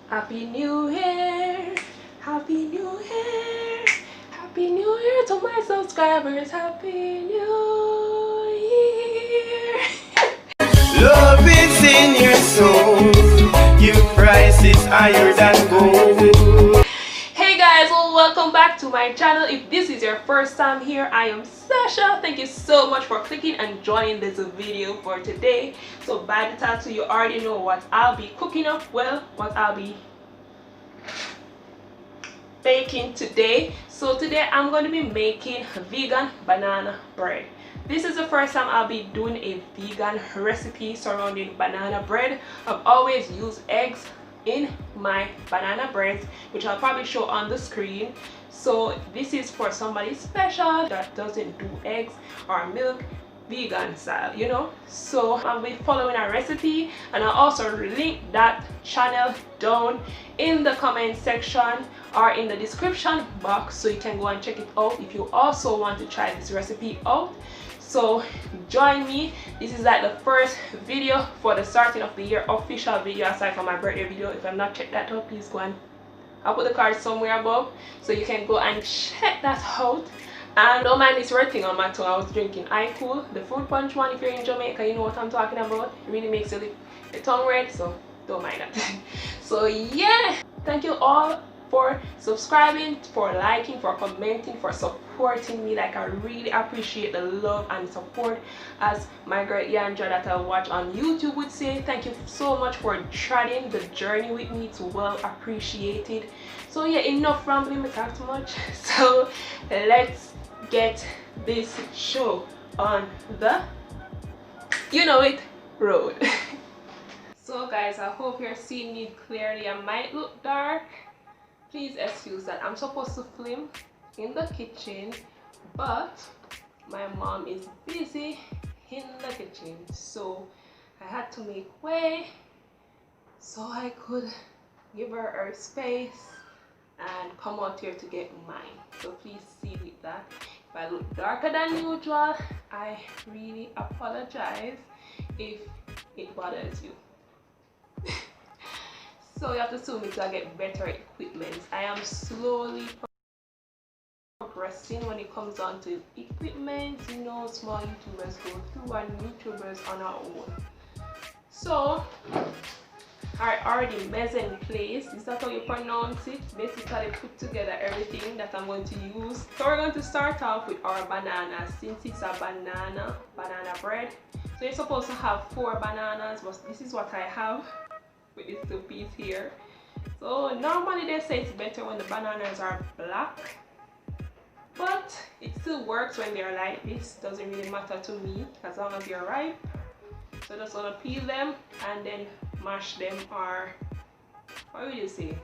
Happy New Year! Happy New Year! Happy New Year to my subscribers! Happy New Year! Love is in your soul. Your price is higher than gold. Hey guys, well, welcome back to my channel. If this is your first time here, I am Sasha. Thank you so much for clicking and joining this video for today. So by the title, you already know what I'll be cooking up. Well, what I'll be baking today. So today I'm going to be making vegan banana bread. This is the first time I'll be doing a vegan recipe surrounding banana bread. I've always used eggs in my banana bread, which I'll probably show on the screen. So this is for somebody special that doesn't do eggs or milk, vegan style, you know. So I'll be following a recipe, and I'll also link that channel down in the comment section or in the description box, so you can go and check it out if you also want to try this recipe out. So join me. This is like the first video for the starting of the year, official video aside from my birthday video. If I'm not checked that out, please go and I'll put the card somewhere above so you can go and check that out. And don't mind this red thing on my tongue. I was drinking iCool, the fruit punch one. If you're in Jamaica, you know what I'm talking about. It really makes your tongue red, so don't mind that. So yeah, thank you all for subscribing, for liking, for commenting, for supporting me. Like, I really appreciate the love and support. As my girl Yandra that I watch on YouTube would say, thank you so much for treading the journey with me. It's well appreciated. So yeah, enough rambling, I talk too much. So let's get this show on the, you know it, road. So guys, I hope you're seeing me clearly. I might look dark, please excuse that. I'm supposed to film in the kitchen, but my mom is busy in the kitchen, so I had to make way so I could give her space and come out here to get mine. So please see with that. If I look darker than usual, I really apologize if it bothers you. So you have to assume it to get better equipment. I am slowly progressing when it comes down to equipment. You know, small YouTubers go through and YouTubers on our own. So I already mess in place. Is that how you pronounce it? Basically put together everything that I'm going to use. So we're going to start off with our banana, since it's a banana bread. So you're supposed to have 4 bananas, but this is what I have with this 2 piece here. So normally they say it's better when the bananas are black, but it still works when they're like this. Doesn't really matter to me as long as they're ripe. So just want to peel them and then mash them, or what would you say?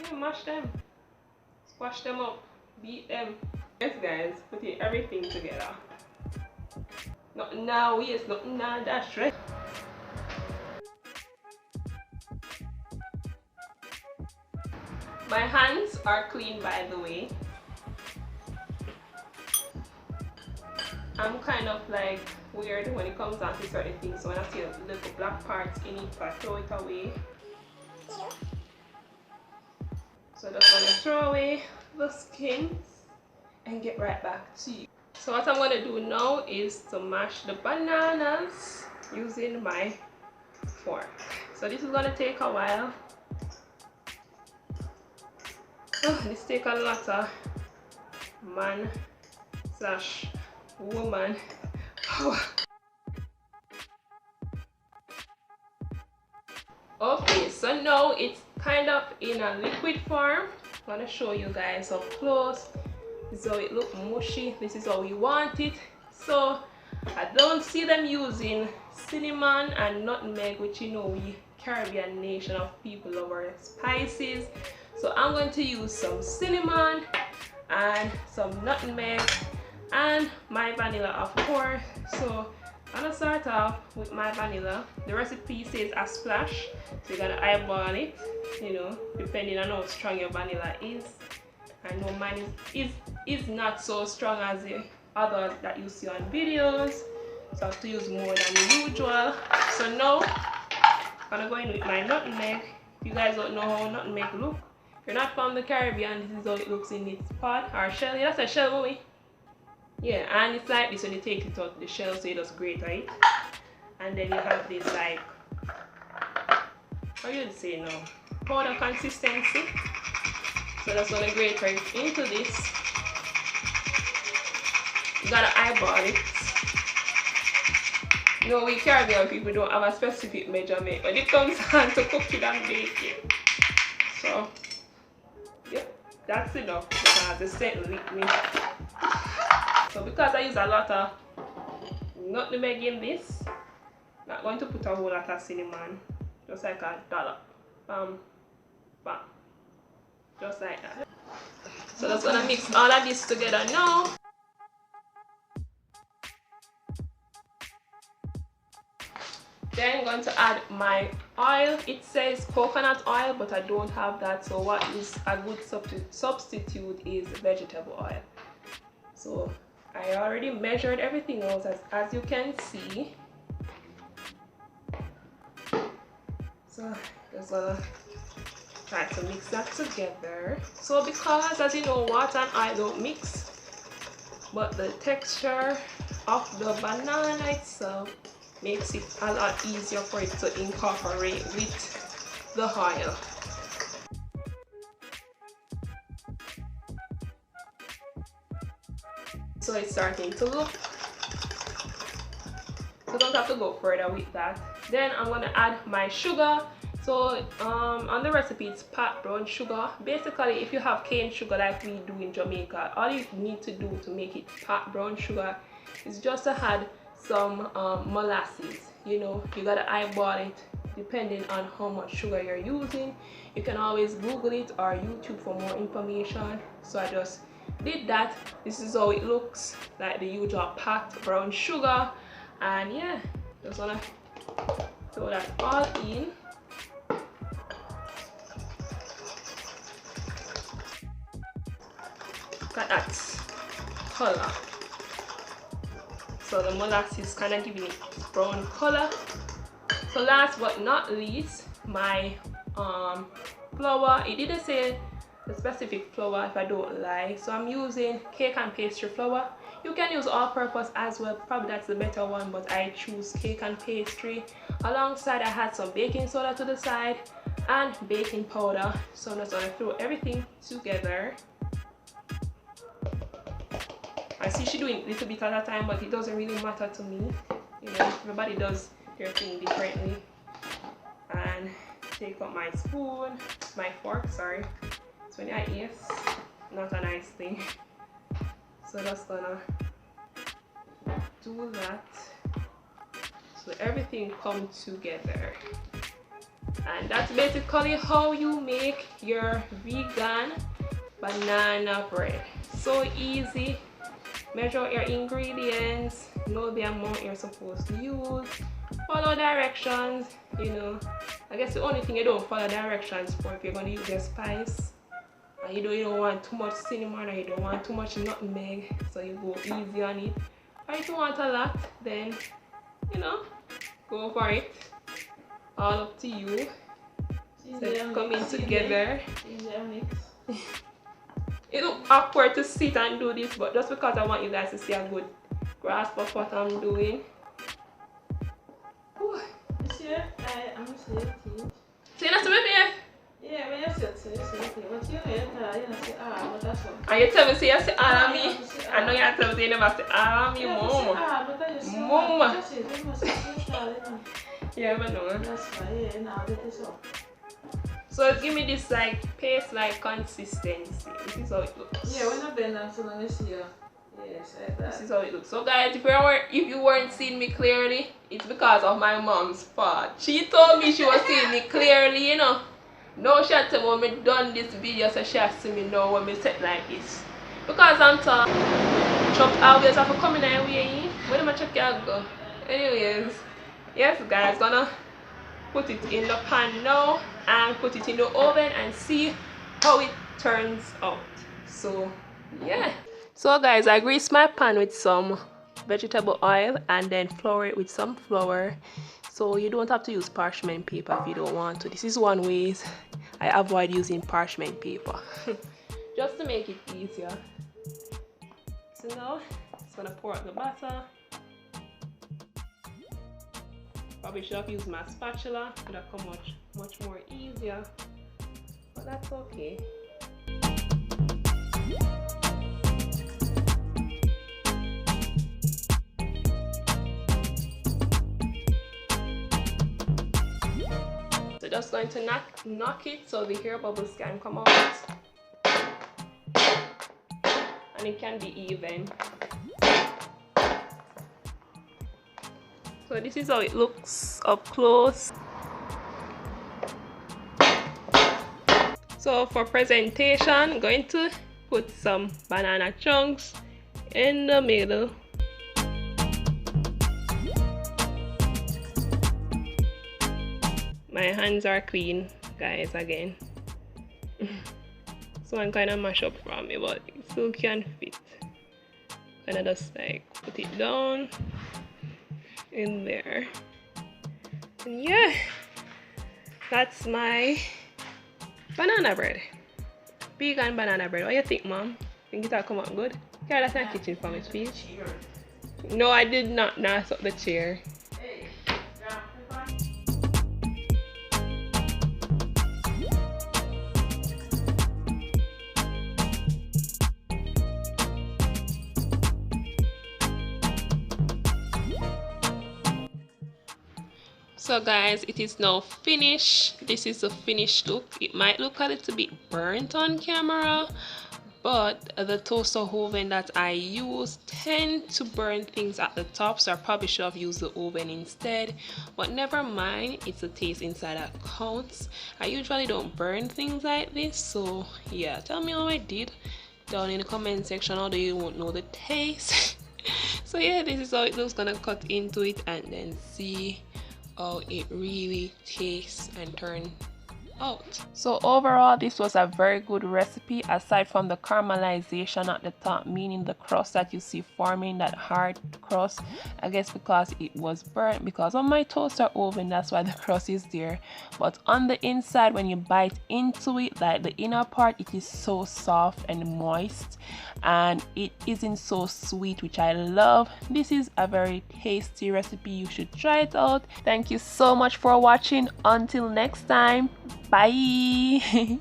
Yeah, mash them, squash them up, beat them. Yes guys, putting everything together. Nothing now, yes, nothing now, that's right. My hands are clean, by the way. I'm kind of like weird when it comes down to certain things, so when I see little black parts in it, I throw it away. So just want to throw away the skins and get right back to you. So what I'm going to do now is to mash the bananas using my fork. So this is going to take a while. Oh, this take a lot of man / woman power. Okay, so now it's kind of in a liquid form. I'm gonna show you guys up close. This is how it looks, mushy. This is how we want it. So I don't see them using cinnamon and nutmeg, which, you know, we Caribbean nation of people love our spices. So I'm going to use some cinnamon and some nutmeg and my vanilla, of course. So I'm gonna start off with my vanilla. The recipe says a splash, so you're gonna eyeball it, you know, depending on how strong your vanilla is. I know mine is not so strong as the others that you see on videos, so I have to use more than usual. So now I'm gonna go in with my nutmeg. You guys don't know how nothing make look. If you're not from the Caribbean, this is how it looks in its pot or shell. Yeah, that's a shell, movie. Yeah, and it's like this when you take it out the shell, so it does grate, right? And then you have this like, how you say now, powder consistency. So that's gonna grate right into this. You gotta eyeball it. No, we Caribbean people don't have a specific measurement when it comes down to cooking and baking. So, yep, that's enough because the scent licked me. So because I use a lot of nutmeg in this, I'm not going to put a whole lot of cinnamon, just like a dollop. Bam, bam, just like that. So that's gonna mix all of this together now. Then I'm going to add my oil. It says coconut oil, but I don't have that. So what is a good substitute is vegetable oil. So I already measured everything else as you can see. So just gonna try to mix that together. So because as you know, water and oil don't mix, but the texture of the banana itself makes it a lot easier for it to incorporate with the oil. So it's starting to look. So don't have to go further with that. Then I'm gonna add my sugar. So on the recipe it's pat brown sugar. Basically, if you have cane sugar like we do in Jamaica, all you need to do to make it pat brown sugar is just to add some molasses. You know, you gotta eyeball it depending on how much sugar you're using. You can always Google it or YouTube for more information. So I just did that. This is how it looks, like the usual packed brown sugar. And yeah, just wanna throw that all in. Look at that color. So the molasses kind of giving it brown color. So last but not least, my flour. It didn't say the specific flour if I don't lie. So I'm using cake and pastry flour. You can use all-purpose as well. Probably that's the better one, but I choose cake and pastry. Alongside, I had some baking soda to the side and baking powder. So I'm just gonna throw everything together. I see she doing a little bit at a time, but it doesn't really matter to me. You know, everybody does their thing differently. And take out my spoon, my fork, sorry. So when I eat, not a nice thing. So just gonna do that. So everything comes together. And that's basically how you make your vegan banana bread. So easy. Measure out your ingredients, know the amount you're supposed to use, follow directions. You know, I guess the only thing you don't follow directions for if you're going to use your spice, and you don't want too much cinnamon or you don't want too much nutmeg, so you go easy on it. Or if you want a lot, then you know, go for it. All up to you. So it's coming together. It looks awkward to sit and do this, but just because I want you guys to see a good grasp of what I'm doing. Whew. I'm saying See that to me, babe? yeah, when you say but you say but that's all. And you tell me, say you say all of me. I know you tell me you never say all of me, mama. Mama. Yeah, I know. That's why, yeah, now that is all. So give me this like paste-like consistency. This is how it looks. Yeah, when I've been so long as you. Yes, like that. This is how it looks. So guys, if you weren't seeing me clearly, it's because of my mom's fault. She told me she was seeing me clearly, you know. No, she had to when me done this video, so she has to me know when me set like this. Because I'm tall, chop always have to come in and way. Where do I check your go? Anyways, yes guys, gonna put it in the pan now and put it in the oven and see how it turns out. So yeah. So guys, I grease my pan with some vegetable oil and then flour it with some flour. So you don't have to use parchment paper if you don't want to. This is one ways I avoid using parchment paper. Just to make it easier. So now, just gonna pour out the batter. Probably should have used my spatula. Could have come much more easier. But that's okay. So just going to knock it so the air bubbles can come out. And it can be even. So this is how it looks up close. So for presentation, I'm going to put some banana chunks in the middle. My hands are clean, guys, again. So I'm kind of mash up from me, but it still can fit. And I just like put it down in there. And yeah, that's my banana bread. Vegan banana bread. What do you think, Mom? Think it'll come out good? Yeah, that's my kitchen for me, please. No, I did not mess up the chair. So guys, it is now finished. This is the finished look. It might look a little bit burnt on camera, but the toaster oven that I use tend to burn things at the top, so I probably should have used the oven instead. But never mind, it's the taste inside that counts. I usually don't burn things like this, so yeah, tell me how I did down in the comment section, although you won't know the taste. So yeah, this is how it looks. Gonna cut into it and then see how it really tastes and turn out. So overall, this was a very good recipe, aside from the caramelization at the top, meaning the crust that you see forming, that hard crust. I guess because it was burnt because of my toaster oven, that's why the crust is there. But on the inside, when you bite into it, like the inner part, it is so soft and moist, and it isn't so sweet, which I love. This is a very tasty recipe. You should try it out. Thank you so much for watching. Until next time, bye.